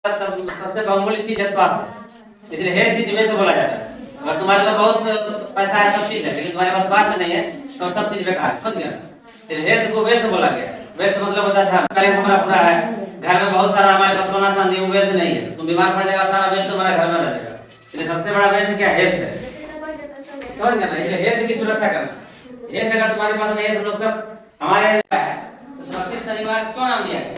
सबसे बहुमूल्य चीज है स्वास्थ्य, इसलिए हेल्थ इज वेल्थ बोला जाता है। अगर तुम्हारे पास बहुत पैसा है, सब चीज है, लेकिन तुम्हारे पास स्वास्थ्य नहीं है तो सब चीज बेकार है, समझ गया। इसलिए हेल्थ को वेल्थ बोला गया। वेल्थ मतलब होता था कलेक्ट हमारा पूरा है, घर में बहुत सारा हमारे पास सोना चांदी, वो वेल्थ नहीं है, तुम बीमार पड़ जाएगा, सारा वेल्थ तुम्हारा घर में रह जाएगा। इसलिए सबसे बड़ा वेल्थ क्या हेल्थ है, समझ गया ना। इसलिए हेल्थ की सुरक्षा करना। हेल्थ अगर तुम्हारे पास नहीं है तो लोग सब हमारे सुरक्षित परिवार क्यों नाम दिया गया।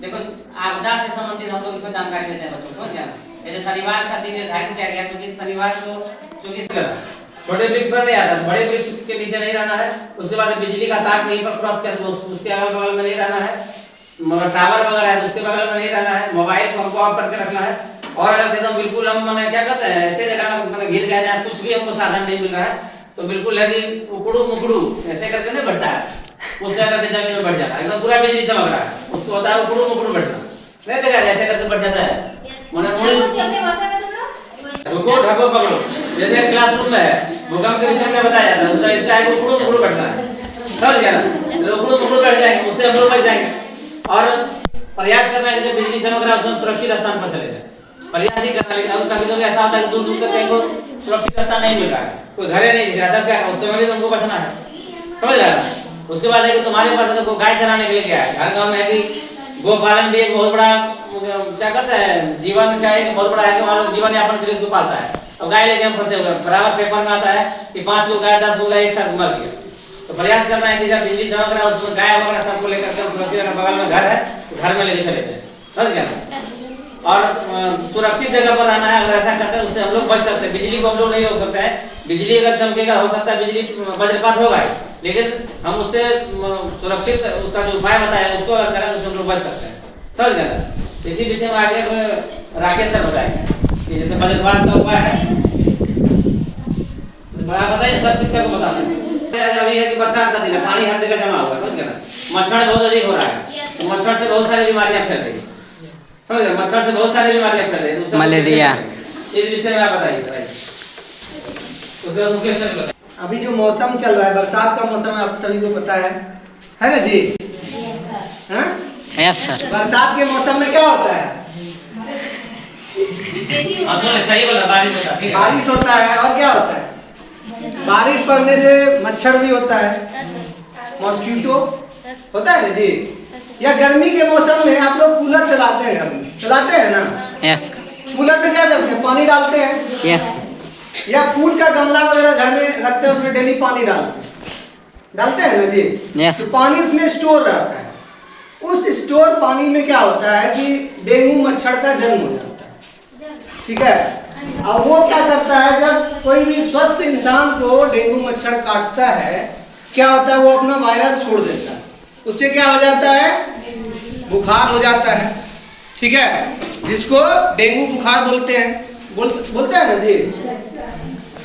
देखो आपदा से संबंधित हम लोग इसमें जानकारी देते हैं बच्चों, समझ गया। जैसे शनिवार का दिन निर्धारित किया गया, क्योंकि शनिवार को क्योंकि छोटे वृक्ष पर नहीं आता, बड़े वृक्ष के नीचे नहीं रहना है। उसके बाद बिजली का तार कहीं पर क्रॉस कर दो, उसके अगल बगल में नहीं रहना है। मगर टावर वगैरह है तो उसके बगल में नहीं रहना है। मोबाइल को हमको ऑफ करके रखना है। और अगर एकदम बिल्कुल हम मैंने क्या कहते हैं ऐसे जगह में घिर गया जाए, कुछ भी हमको साधन नहीं मिल रहा है, तो बिल्कुल है कि उकड़ू मुकड़ू ऐसे करके नहीं बढ़ता है, उस जगह के जमीन में बढ़ जाता है, एकदम पूरा बिजली चमक रहा है, उसको होता है उकड़ू मुकड़ू बढ़ना। नहीं देखा ऐसे करके बढ़ जाता है रुको ढको पकड़ो। जैसे क्लासरूम में है भूकंप के विषय में बताया जाता है, उसका इसका है उकड़ू मुकड़ू बढ़ना है, समझ गया ना। उकड़ू मुकड़ू बढ़ जाएंगे, उससे हम लोग बच जाएंगे। और प्रयास करना है कि बिजली चमक रहा है उसमें सुरक्षित स्थान पर चले जाए, प्रयास ही करना। लेकिन अब कभी-कभी ऐसा होता है कि दूर दूर तक कहीं को सुरक्षित स्थान नहीं मिल रहा है, कोई घर नहीं दिख रहा, तब क्या उस समय भी तुमको बचना है, समझ रहा है। उसके बाद है कि तुम्हारे पास अगर कोई गाय चराने के लिए गया है, हर गांव में है कि गोपालन भी एक बहुत बड़ा क्या कहते हैं जीवन का एक बहुत बड़ा है कि वहाँ लोग जीवन यापन के लिए उसको पालता है। अब गाय लेके हम फंसे हुए बराबर पेपर में आता है कि 5 गो गाय 10 गो गाय एक साथ मर गया। तो प्रयास करना है कि जब बिजली चमक रहा है उसमें गाय वगैरह सबको लेकर के बगल में घर है तो घर में लेके चले जाए, समझ गया। और सुरक्षित जगह पर रहना है। अगर ऐसा करते हैं उससे हम लोग बच सकते हैं। बिजली को हम लोग नहीं रोक सकते हैं, बिजली अगर चमकेगा हो सकता है बिजली वज्रपात होगा ही, लेकिन हम उससे सुरक्षित उसका जो उपाय बताया उसको अगर करें उससे हम लोग बच सकते हैं, समझ गए। इसी विषय में आगे राकेश सर बताएंगे कि जैसे वज्रपात का उपाय है, बताइए सब शिक्षा को बताना। अभी है कि बरसात का दिन है, पानी हर जगह जमा हुआ, समझ गए ना। मच्छर बहुत अधिक हो रहा है, तो मच्छर से बहुत सारी बीमारियां फैल रही है, समझ गए। मच्छर से बहुत सारी बीमारियां फैल रही है, मलेरिया। इस विषय में आप बताइए। उसके बाद मुकेश सर बताइए। अभी जो मौसम चल रहा है बरसात का मौसम है, आप सभी को पता है ना जी। Yes sir. बरसात के मौसम में क्या होता है, सही बोला, बारिश होता है, बारिश होता है। और क्या होता है, बारिश पड़ने से मच्छर भी होता है, मॉस्किटो होता है ना जी। या गर्मी के मौसम में आप लोग कूलर चलाते हैं, घर में चलाते हैं ना। यस। कूलर में क्या करते हैं, पानी डालते हैं। यस। या फूल का गमला वगैरह घर में रखते हैं, उसमें डेली पानी डालते हैं ना जी। यस। तो पानी उसमें स्टोर रहता है। उस स्टोर पानी में क्या होता है कि डेंगू मच्छर का जन्म हो जाता है, ठीक है। अब वो क्या करता है, जब कोई भी स्वस्थ इंसान को डेंगू मच्छर काटता है, क्या होता है, वो अपना वायरस छोड़ देता है, उससे क्या हो जाता है, बुखार हो जाता है, ठीक है, जिसको डेंगू बुखार बोलते हैं, बोलते हैं ना जी।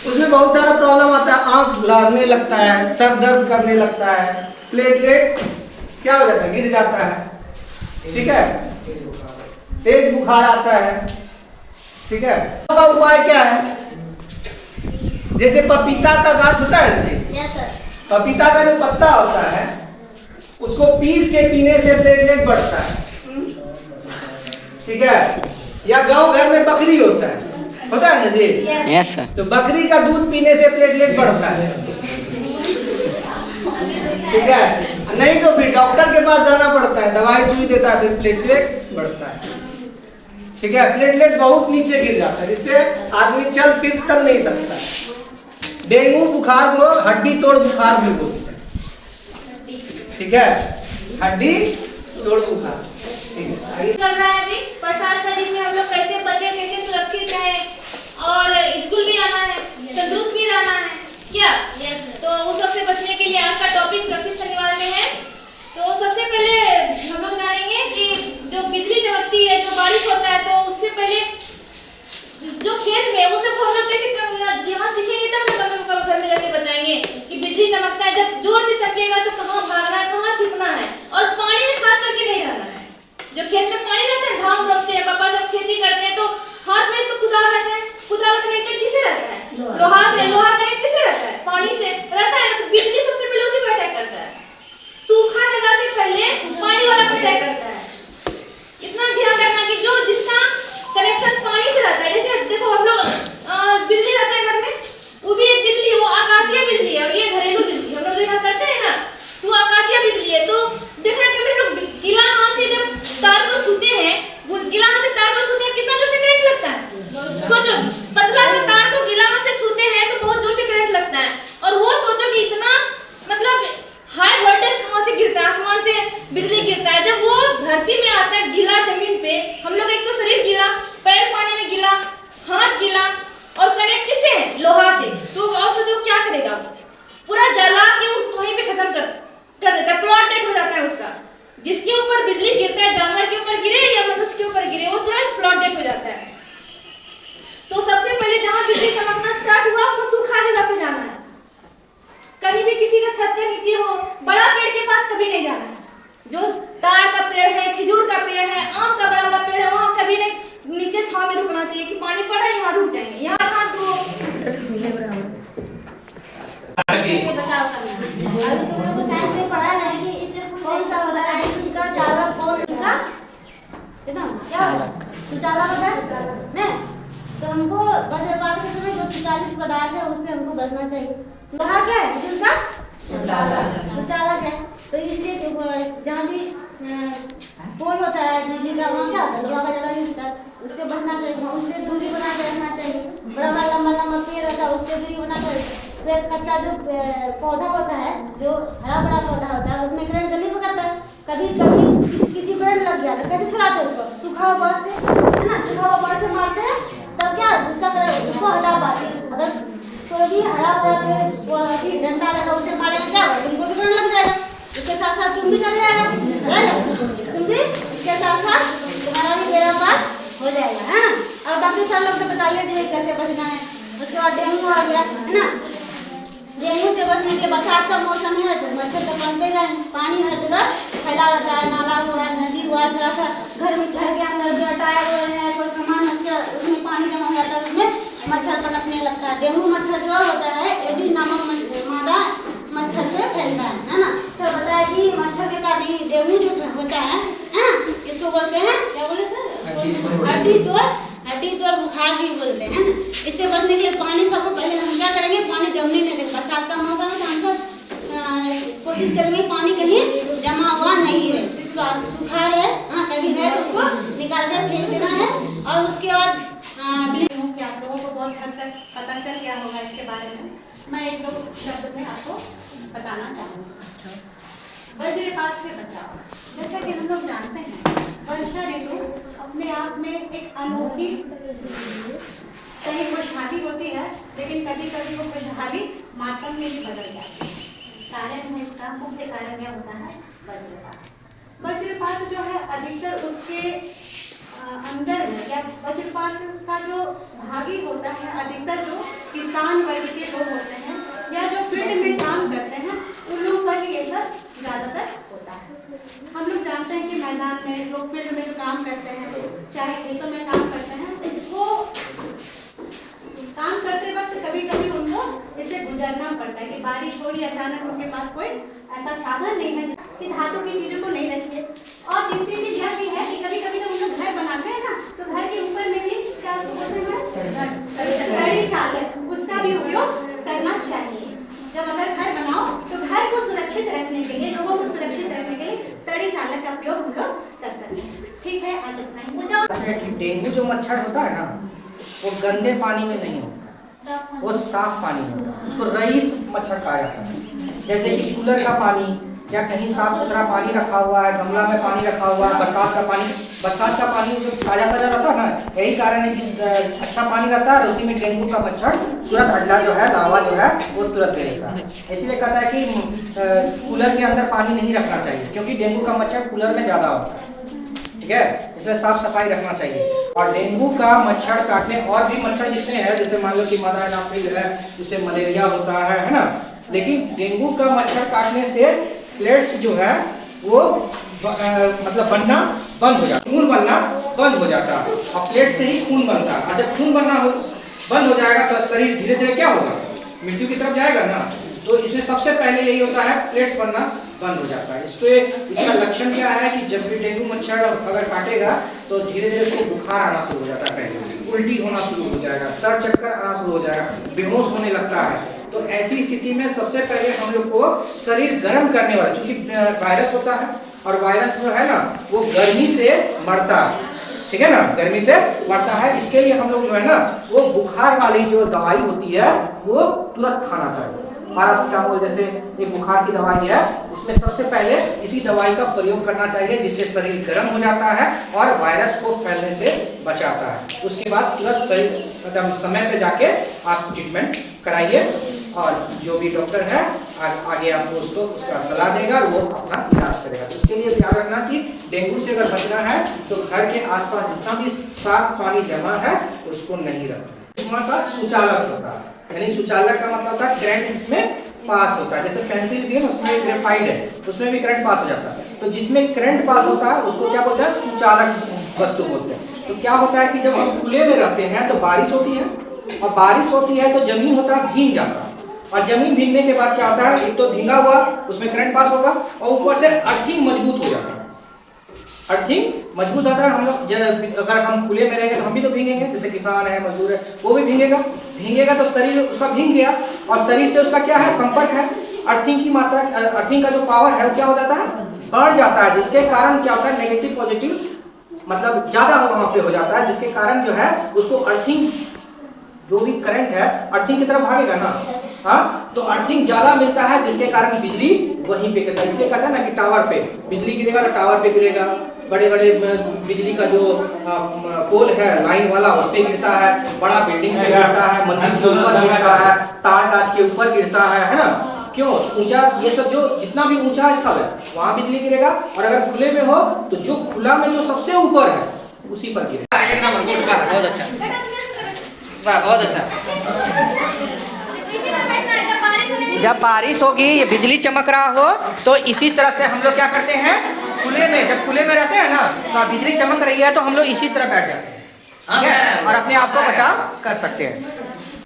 उसमें बहुत सारा प्रॉब्लम आता है, आंख लहरने लगता है, सर दर्द करने लगता है, प्लेटलेट क्या हो जाता है, गिर जाता है, ठीक है, तेज बुखार आता है, ठीक है। का उपाय क्या है, जैसे पपीता का गाछ होता है ना जी, पपीता का जो पत्ता होता है उसको पीस के पीने से प्लेटलेट बढ़ता है, ठीक है। या गांव घर में बकरी होता है ना जी। Yes sir. तो बकरी का दूध पीने से प्लेटलेट बढ़ता है, ठीक है। नहीं तो फिर डॉक्टर के पास जाना पड़ता है, दवाई सुई देता है, फिर प्लेटलेट बढ़ता है, ठीक है। प्लेटलेट बहुत नीचे गिर जाता है, जिससे आदमी चल फिर तक नहीं सकता। डेंगू बुखार को हड्डी तोड़ बुखार भी बोलते हैं, ठीक है, हड्डी तोड़ बुखार, ठीक है। चल रहा है अभी बरसात का दिन में हम लोग कैसे बचे, कैसे सुरक्षित रहे और स्कूल भी आना है, तंदुरुस्त भी रहना है क्या। तो उस सबसे बचने के लिए आज का टॉपिक सुरक्षित शनिवार में है। तो सबसे पहले हम लोग जानेंगे कि जो बिजली चमकती है, जो बारिश होता है, तो उससे पहले जो खेत में वो सब हम लोग कैसे यहाँ सीखेंगे, तब मम्मी पापा घर में जाके बताएंगे कि बिजली चमकता है, जब जोर से चमकेगा तो कहाँ भागना है, कहाँ छिपना है, और पानी में खास करके नहीं रहना है। जो खेत में पानी रहता है, धान रोपते हैं, पापा सब खेती करते हैं, तो हाथ में तो कुदाल रहता है, कुदाल कनेक्टेड किससे रहता है, लोहा से। लोहा कनेक्ट किससे रहता है, पानी से रहता है ना। तो बिजली सबसे पहले उसी पर अटैक करता है, सूखा जगह से पहले पानी वाला पर अटैक करता है। इतना ध्यान रखना कि जो ना क्या सुचालक होता है ना। तो हमको वज्रपात के समय जो सुचालित पदार्थ है उससे हमको बचना चाहिए। लोहा क्या है बिजली का सुचालक है। तो इसलिए जहाँ भी पोल होता है बिजली का वहाँ क्या होता है लोहा का ज़्यादा यूज होता है, उससे बचना चाहिए, उससे दूरी बना के रखना चाहिए। बड़ा बड़ा लंबा लंबा पेड़ रहता है उससे दूरी बना कर। फिर कच्चा जो पौधा होता है जो हरा भरा पौधा होता है उसमें करंट जल्दी पकड़ता है। कभी कभी किसी करंट लग गया तो कैसे छुड़ाते हैं उसको, सूखा हुआ बांस से है ना, सूखा हुआ बांस से मारते हैं तब क्या उसका करंट उसको हटा पाते हैं। अगर कोई भी हरा भरा पेड़ डंडा लगा उसे मारेगा क्या होगा, तुमको भी करंट लग जाएगा। उसके साथ साथ तुम भी चल जाएगा तुम भी, इसके साथ साथ तुम्हारा भी बेड़ा पार हो जाएगा है ना। और बाकी सब लोग तो बताइए दे कैसे बचना है। उसके बाद डेंगू आ गया है ना। डेंगू से बचने के लिए बरसात का मौसम है तो मच्छर तो पनपेगा, पानी हर जगह फैला रहता है, नाला हुआ नदी हुआ, थोड़ा सा घर के अंदर जो टायर है कोई सामान उसमें पानी जमा हो जाता है, उसमें मच्छर पनपने लगता है। डेंगू मच्छर जो होता है एडिस नामक मादा मच्छर से फैलता है ना। तो बताया कि मच्छर के कारण डेंगू जो होता है ना इसको बोलते हैं क्या बोले सर, हड्डी तोड़ बुखार भी बोलते हैं ना। इससे बचने के लिए पानी सबको पहले हम क्या करेंगे, पानी जमने नहीं देंगे। बरसात का मौसम है तो हम सब कोशिश करेंगे पानी कहीं जमा हुआ नहीं है, सूखा रहे हाँ कहीं है तो उसको निकाल कर फेंक देना है। और उसके बाद कि आप लोगों को बहुत हद तक पता चल गया होगा इसके बारे में। मैं एक दो शब्द में आपको बताना चाहूँगी। वज्रपात से बचाव, जैसा कि हम लोग जानते हैं वर्षा ऋतु अपने आप में एक अनोखी कहीं खुशहाली होती है, लेकिन कभी कभी वो खुशहाली मातम में भी बदल जाती है। कारण है इसका मुख्य कारण यह होता है वज्रपात। वज्रपात जो है अधिकतर उसके अंदर या वज्रपात का जो भागी होता है अधिकतर जो किसान वर्ग के लोग होते हैं या जो फील्ड में काम करते हैं उन लोगों पर ये सब ज़्यादातर होता है। हम लोग जानते हैं कि मैदान में लोग फील्ड में जो काम करते हैं चाहे खेतों में काम करते हैं वो काम करते वक्त कभी कभी उनको इससे गुजरना पड़ता है कि बारिश हो रही अचानक उनके पास कोई ऐसा साधन नहीं है कि धातु की चीज़ों को नहीं रखिए। और तीसरी चीज यह भी है कि कभी कभी जब हम लोग घर बनाते हैं ना तो घर के ऊपर में भी क्या बोलते हैं तड़ी चालक, उसका भी उपयोग करना चाहिए। जब अगर घर बनाओ तो घर को सुरक्षित रखने के लिए, लोगों को सुरक्षित रखने के लिए तड़ी चालक का उपयोग हम लोग कर सकते हैं। ठीक है, आज इतना ही। डेंगू जो मच्छर होता है ना वो गंदे पानी में नहीं होता, वो साफ पानी में होता है। उसको रईस मच्छर कहा जाता है। जैसे कि कूलर का पानी या कहीं साफ सुथरा पानी रखा हुआ है, गमला में पानी रखा हुआ है, बरसात का पानी जो ताजा रहता है ना, यही कारण है कि अच्छा पानी रहता है और उसी में डेंगू का मच्छर तुरंत अड्डा जो है लावा जो है वो तुरंत ले लेता है। इसलिए कहता है कि कूलर के अंदर पानी नहीं रखना चाहिए क्योंकि डेंगू का मच्छर कूलर में ज़्यादा होता है। ठीक है, इसलिए साफ सफाई रखना चाहिए। और डेंगू का मच्छर काटने और भी मच्छर जितने हैं, जैसे मान लो कि मादा एनाफिल है जिससे मलेरिया होता है ना, लेकिन डेंगू का मच्छर काटने से प्लेट्स जो है वो मतलब बनना बंद हो जाता है, खून बनना बंद हो जाता है। और प्लेट से ही खून बनता है और जब खून बनना बंद हो जाएगा तो शरीर धीरे धीरे क्या होगा, मृत्यु की तरफ जाएगा ना। तो इसमें सबसे पहले यही होता है, प्लेट्स बनना बंद हो जाता है। इसका लक्षण क्या है कि जब भी डेंगू मच्छर अगर काटेगा तो धीरे धीरे उसको बुखार आना शुरू हो जाता है, पहले उल्टी होना शुरू हो जाएगा, सर चक्कर आना शुरू हो जाएगा, बेहोश होने लगता है। तो ऐसी स्थिति में सबसे पहले हम लोग को शरीर गर्म करने वाला, चूंकि वायरस होता है और वायरस जो है ना वो गर्मी से मरता है, ठीक है ना, गर्मी से मरता है। इसके लिए हम लोग जो है ना वो बुखार वाली जो दवाई होती है वो तुरंत खाना चाहिए। पैरासीटामोल जैसे एक बुखार की दवाई है, इसमें सबसे पहले इसी दवाई का प्रयोग करना चाहिए जिससे शरीर गर्म हो जाता है और वायरस को फैलने से बचाता है। उसके बाद तुरंत सही समय पे जाके आप ट्रीटमेंट कराइए और जो भी डॉक्टर है आगे आपको उसका सलाह देगा, वो अपना इलाज करेगा। तो उसके लिए याद रखना कि डेंगू से अगर बचना है तो घर के आसपास जितना भी साफ पानी जमा है उसको नहीं रखना। का सुचालक होता है, यानी सुचालक का मतलब होता है करंट जिसमें पास होता है। जैसे पेंसिल भी है उसमें ग्रेफाइट है, उसमें भी करंट पास हो जाता है। तो जिसमें करंट पास होता है उसको क्या बोलते हैं, सुचालक वस्तु बोलते हैं। तो क्या होता है कि जब हम खुले में रहते हैं तो बारिश होती है और बारिश होती है तो जमीन होता है भीग जाता है और जमीन भीगने के बाद क्या होता है, एक तो भीगा हुआ उसमें करंट पास होगा और ऊपर से अर्थिंग मजबूत हो जाता है। अर्थिंग मजबूत होता है। हम लोग अगर हम खुले में रहेंगे तो हम भी तो भीगेंगे, जैसे किसान है, मजदूर है, वो भी भीगेगा तो शरीर उसका भीग गया और शरीर से उसका क्या है, संपर्क है। अर्थिंग की मात्रा, अर्थिंग का जो पावर है वो क्या हो जाता है, बढ़ जाता है, जिसके कारण क्या होता है, नेगेटिव पॉजिटिव मतलब ज्यादा वहां पे हो जाता है, जिसके कारण जो है उसको अर्थिंग, जो भी करंट है अर्थिंग की तरफ भागेगा ना, हाँ, तो अर्थिंग ज्यादा मिलता है, जिसके कारण बिजली वहीं पे गिरता है। इसलिए कहता है ना कि टावर पे बिजली गिरेगा तो टावर पे गिरेगा, बड़े बड़े बिजली का जो पोल है लाइन वाला उस पे गिरता है, बड़ा बिल्डिंग पे गिरता है, मंदिर के ऊपर गिरता है, तार गाछ के ऊपर गिरता है ना। क्यों? ऊंचा, ये सब जो जितना भी ऊंचा स्थल है वहां बिजली गिरेगा, और अगर खुले में हो तो जो खुला में जो सबसे ऊपर है उसी पर गिरेगा। एक नंबर गुड का, बहुत अच्छा, वाह बहुत अच्छा। जब बारिश होगी, ये बिजली चमक रहा हो, तो इसी तरह से हम लोग क्या करते हैं, खुले में, जब खुले में रहते हैं ना तो बिजली चमक रही है तो हम लोग इसी तरह बैठ जाते हैं, ठीक है, और अपने आप को बचाव कर सकते हैं।